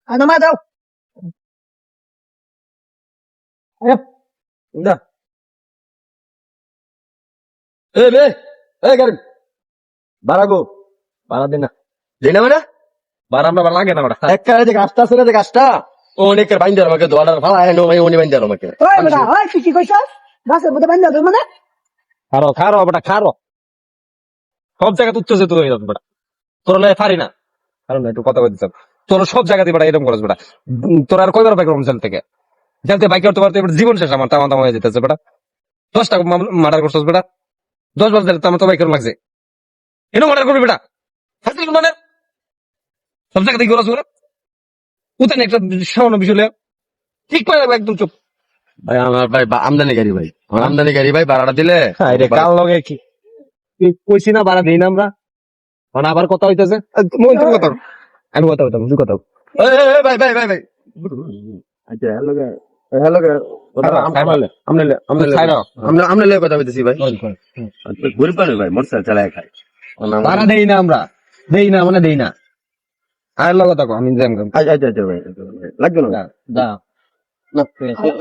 নামা দাও। ভাড়া গো, ভাড়া দিন না, দিই না মানে ভাড়া আমরা ভাড়া লাগে না ওটা একটা যে গাছটা আছে না, যে গাছটা অনেকের বাইন্দার আমাকে দোয়ালার ভাড়া এনো উনি বাইন্দার আমাকে ওই বেটা, ওই তুই কি কইছস? গাছের মধ্যে বান্ধা দেব মানে? খারো খারো বেটা খারো, সব জায়গা তুচ্ছ যে তুই বেটা, তোর লাই পারি না, কারণ একটু কথা বলতে চান, তোর সব জায়গাতে বেটা এরকম করছ বেটা, তোর আর কয়বার বাইক জেল থেকে, জেল থেকে বাইক করতে পারতে জীবন শেষ আমার, তামা তামা হয়ে যেতেছে বেটা, 10টা মার্ডার করছস বেটা, 10 বার জেল তামা তো বাইক লাগছে, কেন মার্ডার করবি বেটা, থাকতে মানে সব জায়গাতে কি করছ বেটা, কোথায় একটা সামান্য বিষয় লইয়া ঠিক করে রাখবে একদম চুপ। ভাই আমার ভাই আমদানিকারী ভাই, আমার আমদানিকারী ভাই, ভাড়াটা দিলে কাল লগে কি কইছি না ভাড়া দিই না আমরা, মানে আবার কথা হইতেছে কথা, আমি কথা হইতাম তুই কথা ভাই ভাই ভাই ভাই আচ্ছা হ্যালো হ্যালো আমরা লেগে কথা বলতেছি ভাই, গরিব মানুষ ভাই, মোটরসাইকেল চালায় খায়, ভাড়া দেই না আমরা, দেই না মানে দেই না, আর লগে থাকো আমি জ্যাম আচ্ছা আচ্ছা ভাই লাগবে না। যা